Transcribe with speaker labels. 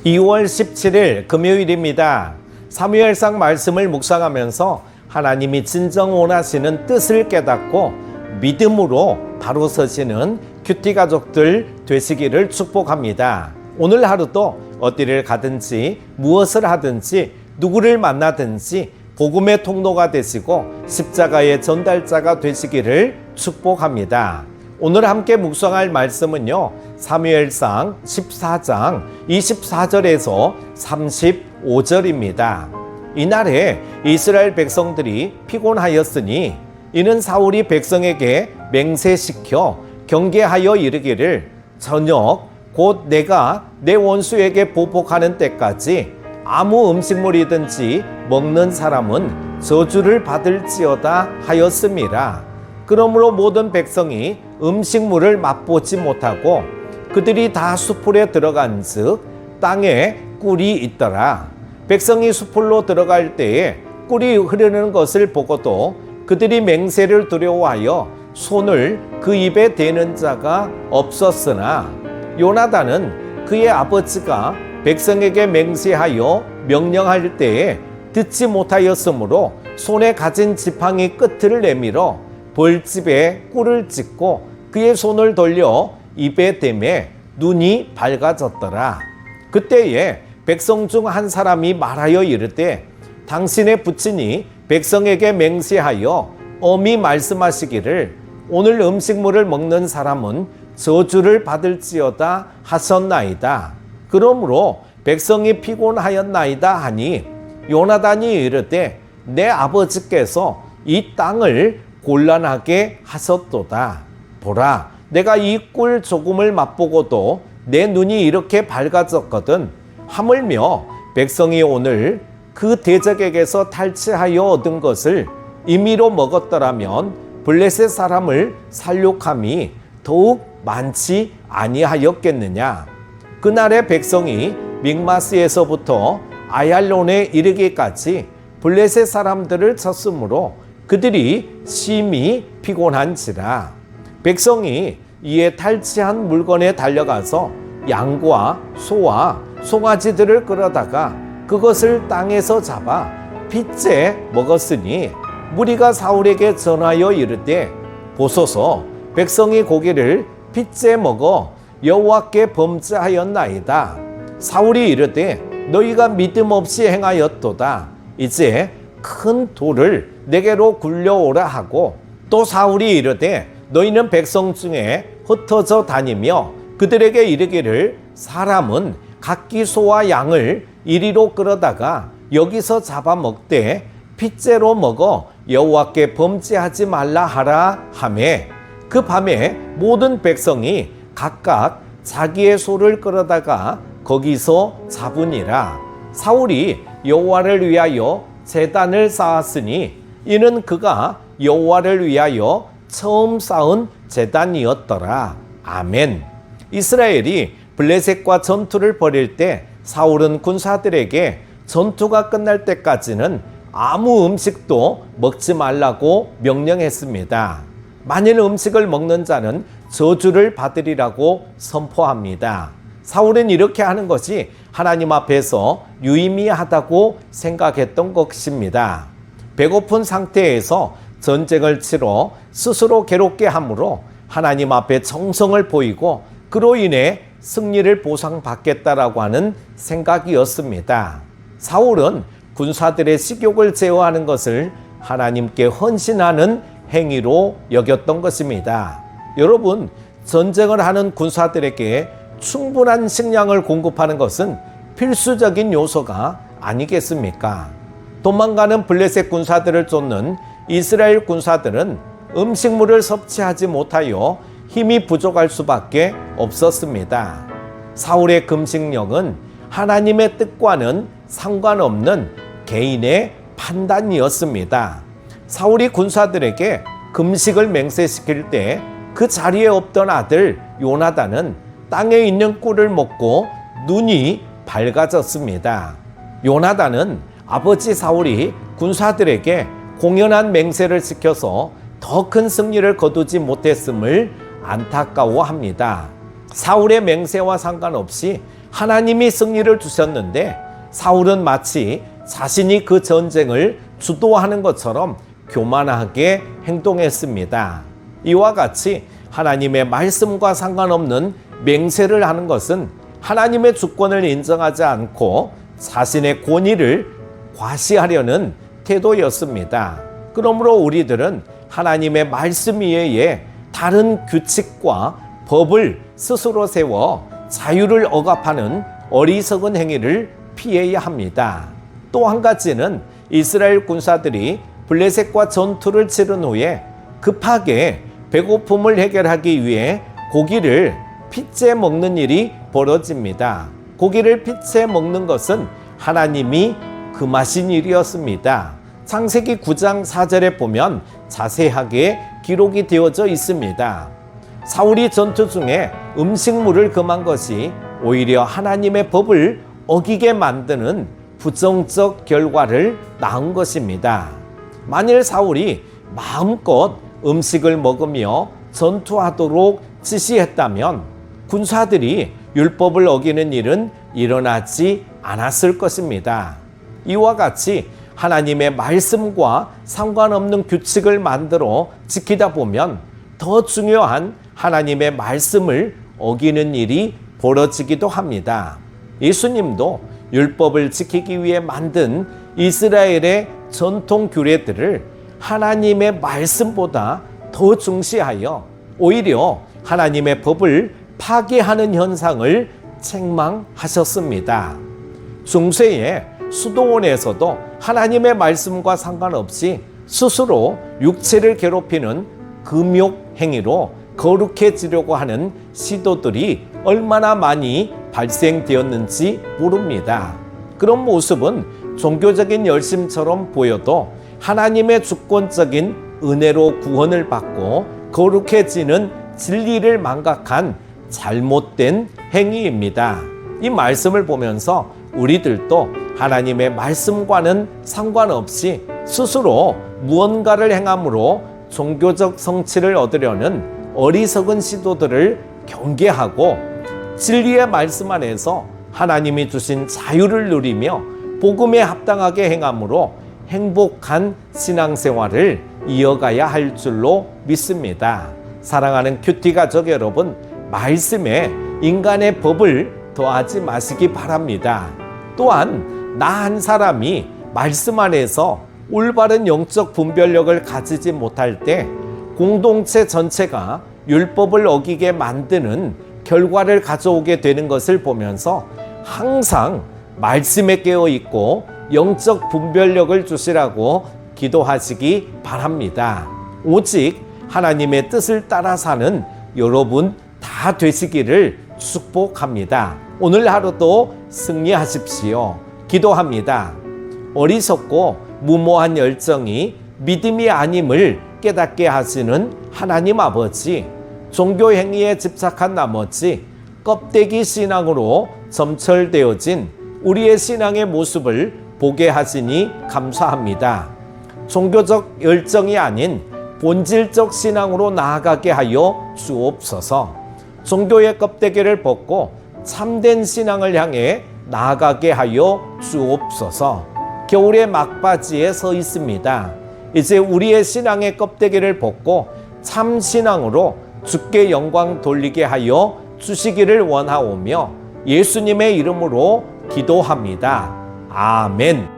Speaker 1: 2월 17일 금요일입니다. 사무엘상 말씀을 묵상하면서 하나님이 진정 원하시는 뜻을 깨닫고 믿음으로 바로 서시는 큐티 가족들 되시기를 축복합니다. 오늘 하루도 어디를 가든지 무엇을 하든지 누구를 만나든지 복음의 통로가 되시고 십자가의 전달자가 되시기를 축복합니다. 오늘 함께 묵상할 말씀은요, 사무엘상 14장 24절에서 35절입니다. 이날에 이스라엘 백성들이 피곤하였으니 이는 사울이 백성에게 맹세시켜 경계하여 이르기를 저녁 곧 내가 내 원수에게 보복하는 때까지 아무 음식물이든지 먹는 사람은 저주를 받을지어다 하였음이라. 그러므로 모든 백성이 음식물을 맛보지 못하고 그들이 다 수풀에 들어간즉 땅에 꿀이 있더라. 백성이 수풀로 들어갈 때에 꿀이 흐르는 것을 보고도 그들이 맹세를 두려워하여 손을 그 입에 대는 자가 없었으나 요나단은 그의 아버지가 백성에게 맹세하여 명령할 때에 듣지 못하였으므로 손에 가진 지팡이 끝을 내밀어 벌집에 꿀을 찍고 그의 손을 돌려 입에 대매 눈이 밝아졌더라. 그때에 백성 중 한 사람이 말하여 이르되 당신의 부친이 백성에게 맹세하여 엄히 말씀하시기를 오늘 음식물을 먹는 사람은 저주를 받을지어다 하셨나이다. 그러므로 백성이 피곤하였나이다 하니 요나단이 이르되 내 아버지께서 이 땅을 곤란하게 하셨도다. 보라, 내가 이 꿀 조금을 맛보고도 내 눈이 이렇게 밝아졌거든. 하물며 백성이 오늘 그 대적에게서 탈취하여 얻은 것을 임의로 먹었더라면 블레셋 사람을 살육함이 더욱 많지 아니하였겠느냐. 그날의 백성이 믹마스에서부터 아얄론에 이르기까지 블레셋 사람들을 쳤으므로 그들이 심히 피곤한지라. 백성이 이에 탈취한 물건에 달려가서 양과 소와 송아지들을 끌어다가 그것을 땅에서 잡아 핏째 먹었으니 무리가 사울에게 전하여 이르되 보소서 백성이 고기를 핏째 먹어 여호와께 범죄하였나이다. 사울이 이르되 너희가 믿음 없이 행하였도다. 이제 큰 돌을 내게로 굴려오라 하고 또 사울이 이르되 너희는 백성 중에 흩어져 다니며 그들에게 이르기를 사람은 각기 소와 양을 이리로 끌어다가 여기서 잡아먹되 핏째로 먹어 여호와께 범죄하지 말라 하라 하매 그 밤에 모든 백성이 각각 자기의 소를 끌어다가 거기서 잡으니라. 사울이 여호와를 위하여 제단을 쌓았으니 이는 그가 여호와를 위하여 처음 쌓은 제단이었더라. 아멘. 이스라엘이 블레셋과 전투를 벌일 때 사울은 군사들에게 전투가 끝날 때까지는 아무 음식도 먹지 말라고 명령했습니다. 만일 음식을 먹는 자는 저주를 받으리라고 선포합니다. 사울은 이렇게 하는 것이 하나님 앞에서 유의미하다고 생각했던 것입니다. 배고픈 상태에서 전쟁을 치러 스스로 괴롭게 함으로 하나님 앞에 정성을 보이고 그로 인해 승리를 보상받겠다라고 하는 생각이었습니다. 사울은 군사들의 식욕을 제어하는 것을 하나님께 헌신하는 행위로 여겼던 것입니다. 여러분, 전쟁을 하는 군사들에게 충분한 식량을 공급하는 것은 필수적인 요소가 아니겠습니까? 도망가는 블레셋 군사들을 쫓는 이스라엘 군사들은 음식물을 섭취하지 못하여 힘이 부족할 수밖에 없었습니다. 사울의 금식령은 하나님의 뜻과는 상관없는 개인의 판단이었습니다. 사울이 군사들에게 금식을 맹세시킬 때 그 자리에 없던 아들 요나단은 땅에 있는 꿀을 먹고 눈이 밝아졌습니다. 요나단은 아버지 사울이 군사들에게 공연한 맹세를 시켜서 더 큰 승리를 거두지 못했음을 안타까워합니다. 사울의 맹세와 상관없이 하나님이 승리를 주셨는데 사울은 마치 자신이 그 전쟁을 주도하는 것처럼 교만하게 행동했습니다. 이와 같이 하나님의 말씀과 상관없는 맹세를 하는 것은 하나님의 주권을 인정하지 않고 자신의 권위를 과시하려는 태도였습니다. 그러므로 우리들은 하나님의 말씀 이외에 다른 규칙과 법을 스스로 세워 자유를 억압하는 어리석은 행위를 피해야 합니다. 또 한 가지는 이스라엘 군사들이 블레셋과 전투를 치른 후에 급하게 배고픔을 해결하기 위해 고기를 핏째 먹는 일이 벌어집니다. 고기를 핏째 먹는 것은 하나님이 금하신 일이었습니다. 창세기 9장 4절에 보면 자세하게 기록이 되어져 있습니다. 사울이 전투 중에 음식물을 금한 것이 오히려 하나님의 법을 어기게 만드는 부정적 결과를 낳은 것입니다. 만일 사울이 마음껏 음식을 먹으며 전투하도록 지시했다면 군사들이 율법을 어기는 일은 일어나지 않았을 것입니다. 이와 같이 하나님의 말씀과 상관없는 규칙을 만들어 지키다 보면 더 중요한 하나님의 말씀을 어기는 일이 벌어지기도 합니다. 예수님도 율법을 지키기 위해 만든 이스라엘의 전통 규례들을 하나님의 말씀보다 더 중시하여 오히려 하나님의 법을 파괴하는 현상을 책망하셨습니다. 중세의 수도원에서도 하나님의 말씀과 상관없이 스스로 육체를 괴롭히는 금욕 행위로 거룩해지려고 하는 시도들이 얼마나 많이 발생되었는지 모릅니다. 그런 모습은 종교적인 열심처럼 보여도 하나님의 주권적인 은혜로 구원을 받고 거룩해지는 진리를 망각한 잘못된 행위입니다. 이 말씀을 보면서 우리들도 하나님의 말씀과는 상관없이 스스로 무언가를 행함으로 종교적 성취를 얻으려는 어리석은 시도들을 경계하고 진리의 말씀 안에서 하나님이 주신 자유를 누리며 복음에 합당하게 행함으로 행복한 신앙생활을 이어가야 할 줄로 믿습니다. 사랑하는 큐티 가족 여러분, 말씀에 인간의 법을 더하지 마시기 바랍니다. 또한 나 한 사람이 말씀 안에서 올바른 영적 분별력을 가지지 못할 때 공동체 전체가 율법을 어기게 만드는 결과를 가져오게 되는 것을 보면서 항상 말씀에 깨어 있고 영적 분별력을 주시라고 기도하시기 바랍니다. 오직 하나님의 뜻을 따라 사는 여러분 다 되시기를 축복합니다. 오늘 하루도 승리하십시오. 기도합니다. 어리석고 무모한 열정이 믿음이 아님을 깨닫게 하시는 하나님 아버지, 종교 행위에 집착한 나머지 껍데기 신앙으로 점철되어진 우리의 신앙의 모습을 보게 하시니 감사합니다. 종교적 열정이 아닌 본질적 신앙으로 나아가게 하여 주옵소서. 종교의 껍데기를 벗고 참된 신앙을 향해 나아가게 하여 주옵소서. 겨울의 막바지에 서 있습니다. 이제 우리의 신앙의 껍데기를 벗고 참 신앙으로 주께 영광 돌리게 하여 주시기를 원하오며 예수님의 이름으로 기도합니다. 아멘.